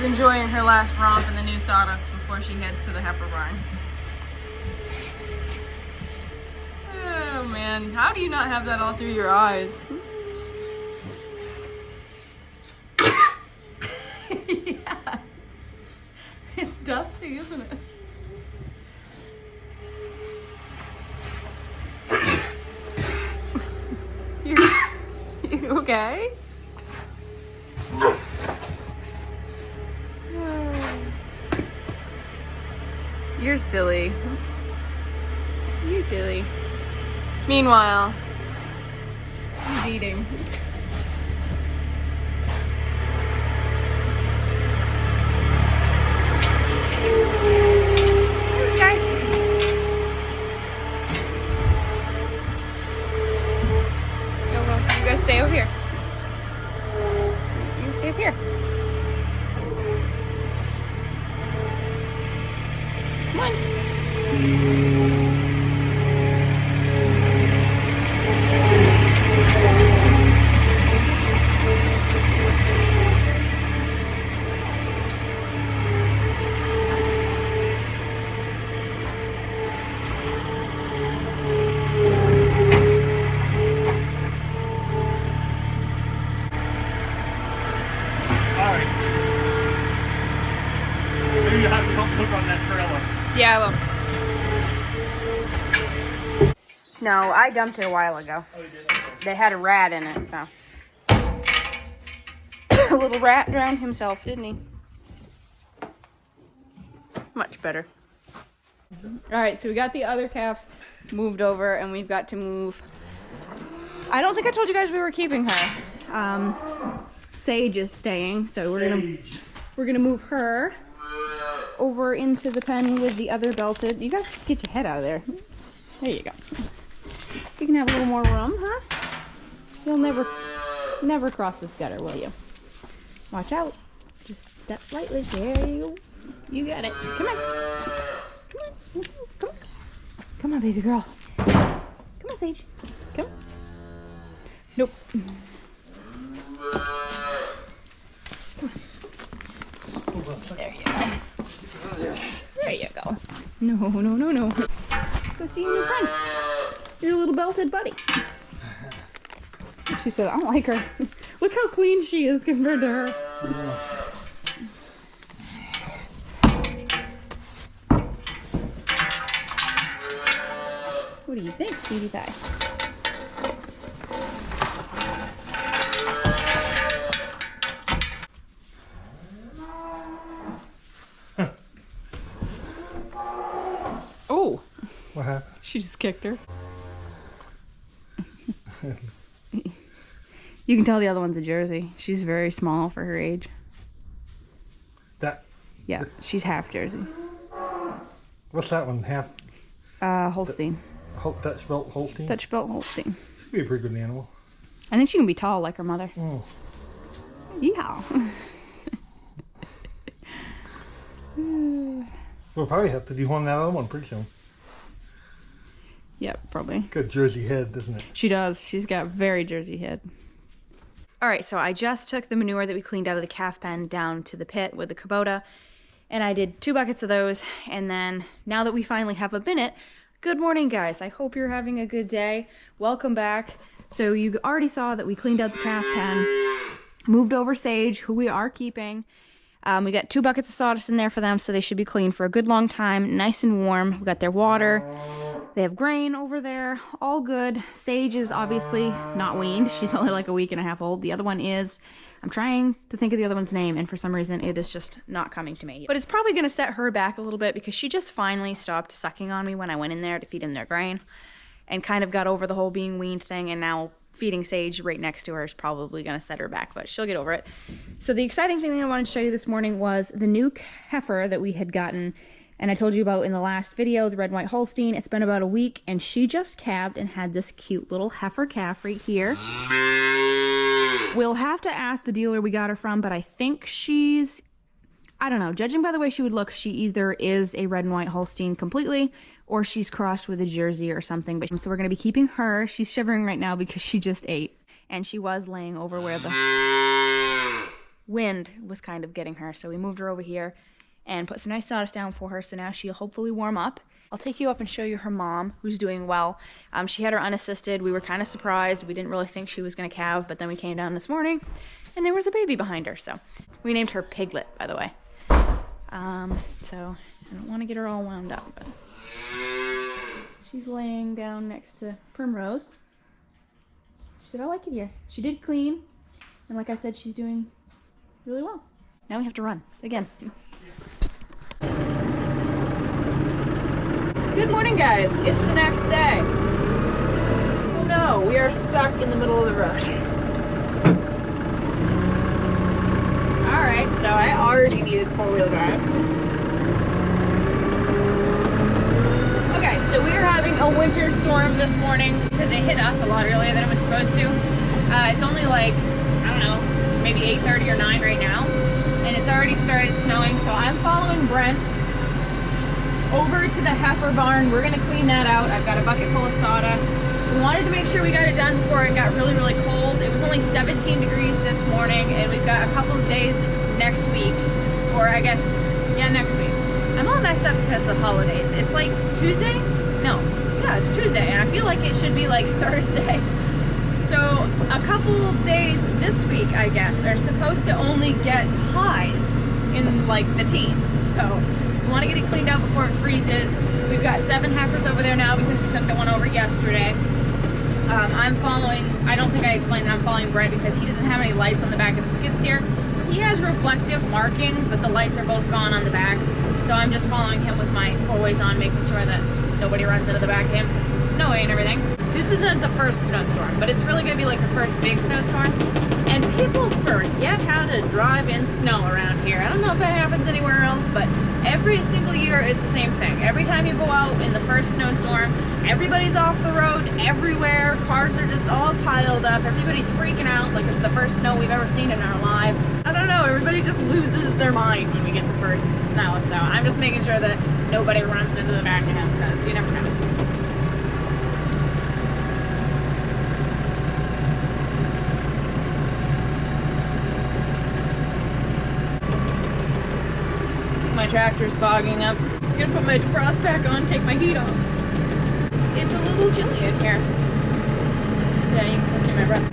enjoying her last romp in the new sawdust before she heads to the heifer barn. Oh man, how do you not have that all through your eyes? Yeah. It's dusty, isn't it? You okay? You're silly. You're silly. Meanwhile, he's eating. Okay. You guys stay over here. You stay up here. Come on. Yeah, I will. No, I dumped it a while ago. Oh, you did? Okay. They had a rat in it, so. A little rat drowned himself, didn't he? Much better. All right, so we got the other calf moved over, and we've got to move. I don't think I told you guys we were keeping her. Sage is staying, so we're gonna move her over into the pen with the other belted. You guys get your head out of there. There you go. So you can have a little more room, huh? You'll never cross this gutter, will you? Watch out. Just step lightly. There you go. You got it. Come on. Come on. Let's go. Come on. Come on, baby girl. Come on, Sage. Come on. Nope. There you go. There you go. No. Go see your new friend. Your little belted buddy. She said, I don't like her. Look how clean she is compared to her. What do you think, sweetie pie? Oh! What happened? She just kicked her. You can tell the other one's a Jersey. She's very small for her age. Yeah, she's half Jersey. What's that one? Half? Holstein. Dutch belt Holstein? Dutch belt Holstein. She'd be a pretty good animal. I think she can be tall like her mother. Oh. Yeah. We'll probably have to do one that other one pretty soon. Yep, probably. Good Jersey head, doesn't it? She does. She's got very Jersey head. All right, so I just took the manure that we cleaned out of the calf pen down to the pit with the Kubota, and I did 2 buckets of those, and then now that we finally have a binnet, good morning, guys. I hope you're having a good day. Welcome back. So you already saw that we cleaned out the calf pen, moved over Sage, who we are keeping. We got 2 buckets of sawdust in there for them, so they should be clean for a good long time, nice and warm. We got their water. They have grain over there, all good. Sage is obviously not weaned. She's only like a week and a half old. The other one is. I'm trying to think of the other one's name, and for some reason it is just not coming to me. But it's probably going to set her back a little bit because she just finally stopped sucking on me when I went in there to feed them their grain and kind of got over the whole being weaned thing, and now feeding Sage right next to her is probably going to set her back, but she'll get over it. So the exciting thing that I wanted to show you this morning was the new heifer that we had gotten, and I told you about in the last video, the red and white Holstein. It's been about a week, and she just calved and had this cute little heifer calf right here. We'll have to ask the dealer we got her from, but I think she's, I don't know, judging by the way she would look, she either is a red and white Holstein completely, or she's crossed with a Jersey or something. But so we're going to be keeping her. She's shivering right now because she just ate, and she was laying over where the wind was kind of getting her. So we moved her over here and put some nice sawdust down for her. So now she'll hopefully warm up. I'll take you up and show you her mom, who's doing well. She had her unassisted. We were kind of surprised. We didn't really think she was going to calve, but then we came down this morning and there was a baby behind her. So we named her Piglet, by the way. So I don't want to get her all wound up, but she's laying down next to Primrose. She said, I like it here. She did clean, and like I said, she's doing really well. Now we have to run again. Good morning, guys. It's the next day. Oh no, we are stuck in the middle of the road. Alright, so I already needed four-wheel drive. Okay, so we are having a winter storm this morning because it hit us a lot earlier than it was supposed to. It's only like, I don't know, maybe 8:30 or 9 right now, and it's already started snowing, so I'm following Brent over to the Heifer barn. We're gonna clean that out. I've got a bucket full of sawdust. We wanted to make sure we got it done before it got really, really cold. It was only 17 degrees this morning, and we've got a couple of days next week, or I guess, yeah, next week. I'm all messed up because of the holidays. It's like Tuesday? No, yeah, it's Tuesday, and I feel like it should be like Thursday. So a couple days this week, I guess, are supposed to only get highs in like the teens. So we want to get it cleaned out before it freezes. We've got 7 heifers over there now because we took the one over yesterday. I'm following, I don't think I explained that I'm following Brent because he doesn't have any lights on the back of the skid steer. He has reflective markings, but the lights are both gone on the back. So I'm just following him with my four-ways on, making sure that nobody runs into the back of him since it's snowy and everything. This isn't the first snowstorm, but it's really gonna be like the first big snowstorm. And people forget how to drive in snow around here. I don't know if that happens anywhere else, but every single year it's the same thing. Every time you go out in the first snowstorm, everybody's off the road everywhere. Cars are just all piled up. Everybody's freaking out like it's the first snow we've ever seen in our lives. I don't know, everybody just loses their mind when we get the first snow. So I'm just making sure that nobody runs into the back of him because you never know. My tractor's fogging up. I'm gonna put my defrost pack on, take my heat off. It's a little chilly in here. Yeah, you can still see my breath.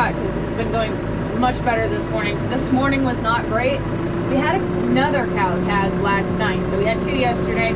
Because it's been going much better this morning. This morning was not great. We had another cow tag last night, so we had 2 yesterday.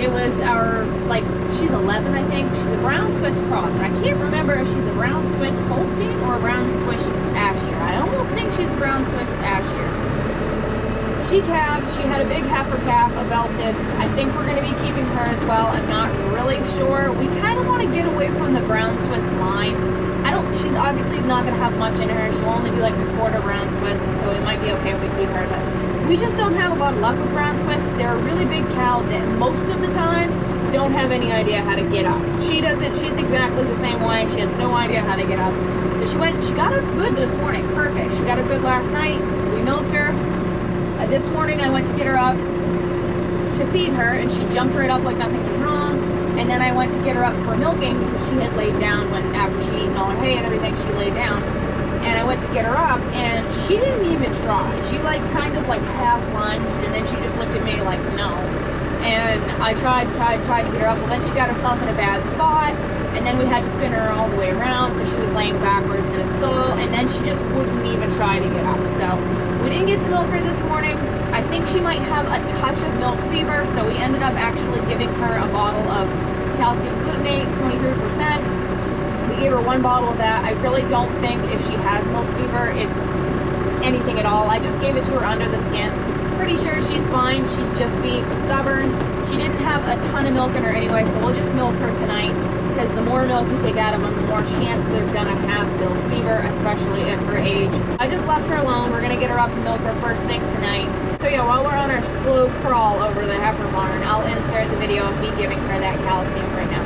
It was our, like, she's 11, I think. She's a brown Swiss cross. I can't remember if she's a brown Swiss Holstein or a brown Swiss Ashier. I almost think she's a brown Swiss Ashier. She calved. She had a big heifer calf, a belted. I think we're going to be keeping her as well. I'm not really sure. We kind of want to get away from the brown Swiss line. She's obviously not going to have much in her. She'll only be like a quarter brown Swiss, so it might be okay if we keep her, but we just don't have a lot of luck with brown Swiss. They're a really big cow that most of the time don't have any idea how to get up. She doesn't. She's exactly the same way. She has no idea how to get up. So she got her good this morning. Perfect. She got her good last night. We milked her. This morning I went to get her up to feed her, and she jumped right up like nothing was wrong. And then I went to get her up for milking because she had laid down after she'd eaten all her hay and everything, she laid down. And I went to get her up and she didn't even try. She like kind of like half lunged and then she just looked at me like no. And I tried to get her up. Well, then she got herself in a bad spot and then we had to spin her all the way around, so she was laying backwards in a stall, and then she just wouldn't even try to get up. So we didn't get to milk her this morning. I think she might have a touch of milk fever, so we ended up actually giving her a bottle of calcium glutamate, 23%. We gave her 1 bottle of that. I really don't think if she has milk fever, it's anything at all. I just gave it to her under the skin. pretty sure she's fine. She's just being stubborn. She didn't have a ton of milk in her anyway, so we'll just milk her tonight, because the more milk you take out of them, the more chance they're gonna have milk fever, especially at her age. I just left her alone. We're gonna get her up and milk her first thing tonight. So yeah, while we're on our slow crawl over the heifer barn, I'll insert the video of me giving her that calcium right now.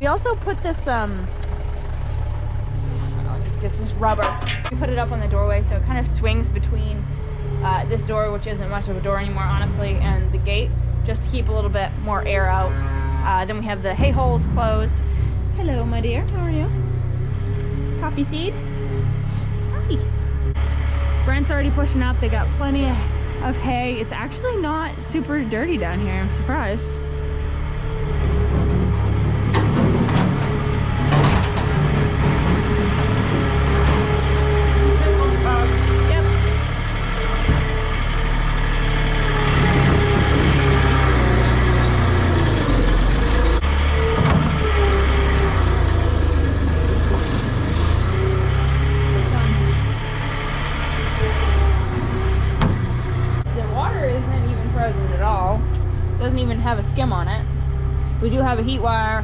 We also put this, this is rubber. We put it up on the doorway so it kind of swings between this door, which isn't much of a door anymore, honestly, and the gate, just to keep a little bit more air out. Then we have the hay holes closed. Hello, my dear. How are you? Poppy seed? Hi. Brent's already pushing up. They got plenty of hay. It's actually not super dirty down here. I'm surprised. Doesn't even have a skim on it. We do have a heat wire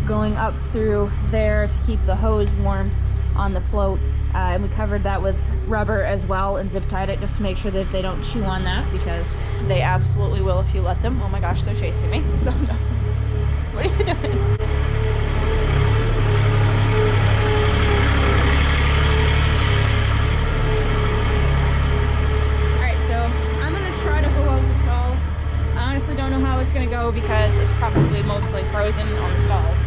going up through there to keep the hose warm on the float, and we covered that with rubber as well and zip tied it just to make sure that they don't chew on that, because they absolutely will if you let them. Oh my gosh, they're chasing me. What are you doing? Don't know how it's gonna go because it's probably mostly frozen on the stalls.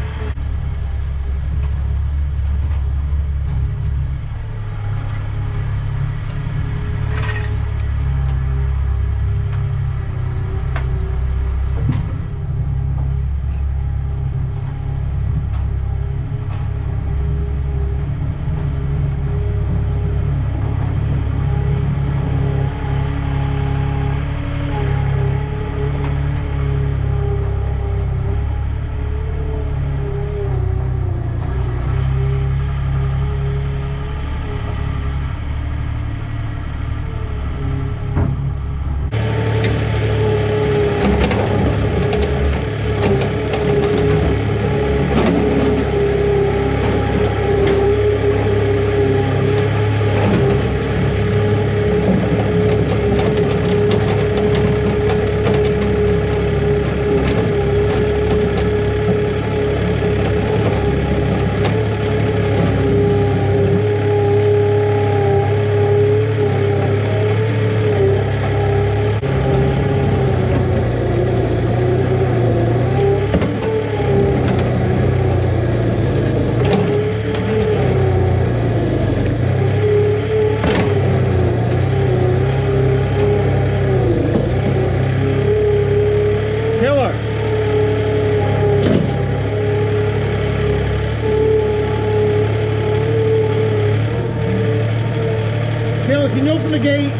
if you can open the gate.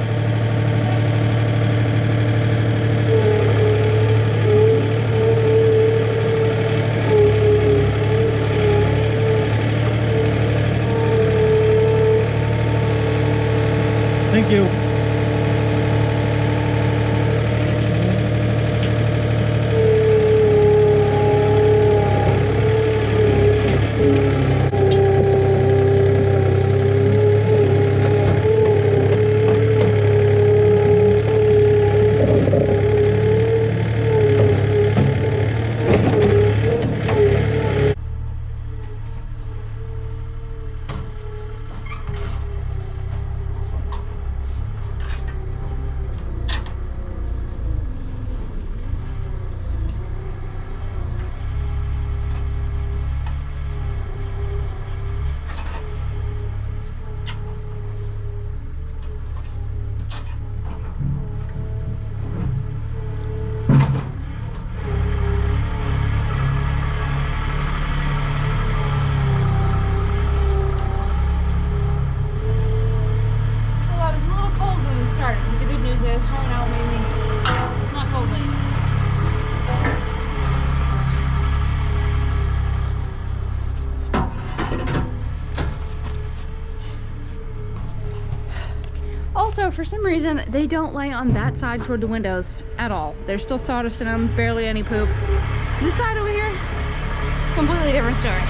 Thank you. Also, for some reason, they don't lay on that side toward the windows at all. There's still sawdust in them, barely any poop. This side over here, completely different story.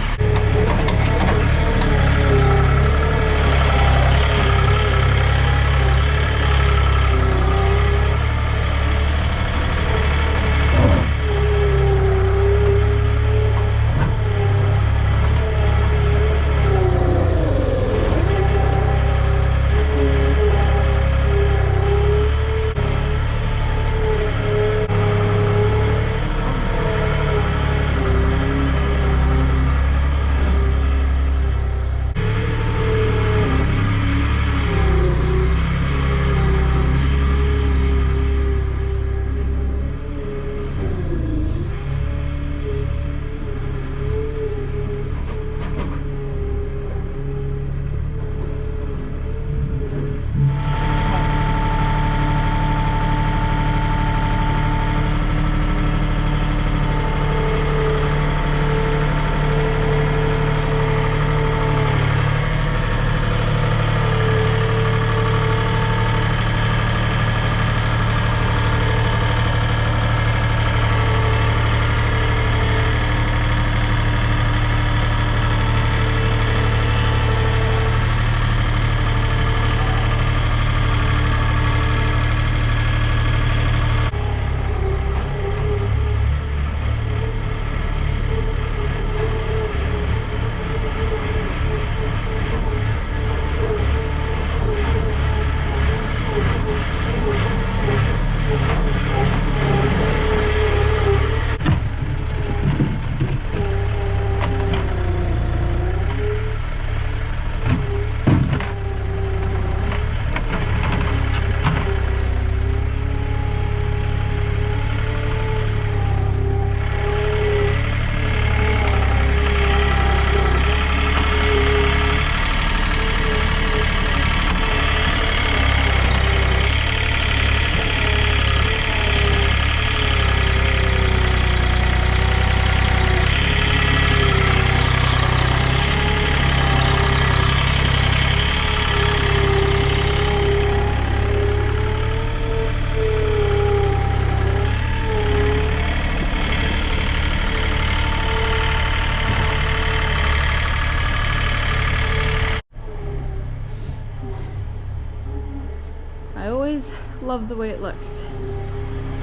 I always love the way it looks.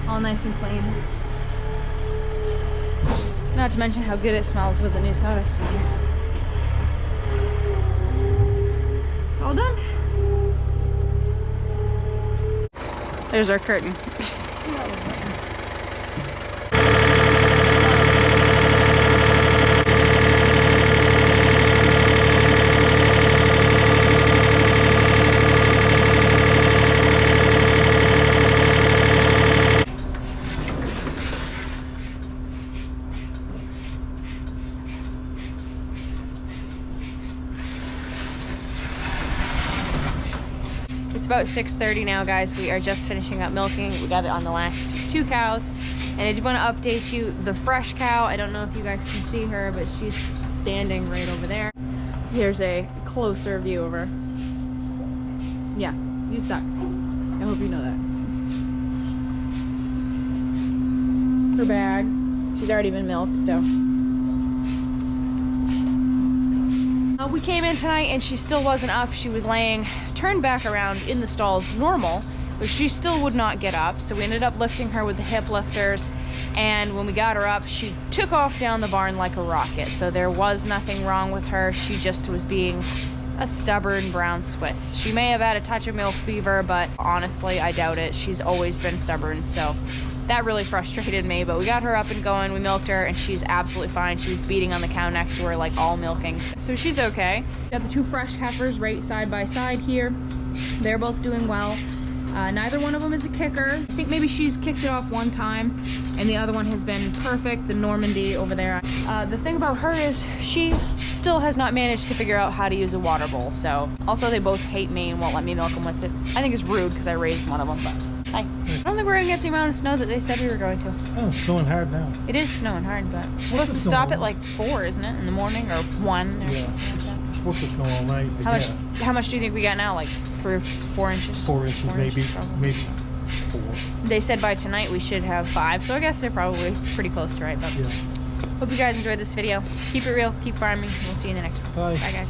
All nice and clean. Not to mention how good it smells with the new sawdust in here. All done. There's our curtain. about 6:30 now, guys. We are just finishing up milking. We got it on the last 2 cows. And I did want to update you, the fresh cow, I don't know if you guys can see her, but she's standing right over there. Here's a closer view of her. Yeah, you suck. I hope you know that. Her bag. She's already been milked, so. We came in tonight and she still wasn't up. She was laying turned back around in the stalls normal, but she still would not get up. So we ended up lifting her with the hip lifters. And when we got her up, she took off down the barn like a rocket. So there was nothing wrong with her. She just was being a stubborn brown Swiss. She may have had a touch of milk fever, but honestly, I doubt it. She's always been stubborn, so that really frustrated me. But we got her up and going, we milked her, and she's absolutely fine. She was beating on the cow next to her, like all milking, so she's okay. Got the 2 fresh heifers right side by side here. They're both doing well. Neither one of them is a kicker. I think maybe she's kicked it off one time, and the other one has been perfect, the Normandy over there. The thing about her is she still has not managed to figure out how to use a water bowl, so. Also, they both hate me and won't let me milk them with it. I think it's rude because I raised one of them, but hi. I don't think we're gonna get the amount of snow that they said we were going to. Oh, it's snowing hard now. It is snowing hard, but it's supposed to stop at like 4, isn't it, in the morning, or 1? Or Yeah. It's supposed to snow all night. How much do you think we got now? Like 4 inches? 4 inches, maybe. Probably. Maybe 4. They said by tonight we should have 5, so I guess they're probably pretty close to right. But Yeah. hope you guys enjoyed this video. Keep it real, keep farming. We'll see you in the next one. Bye. Bye, guys.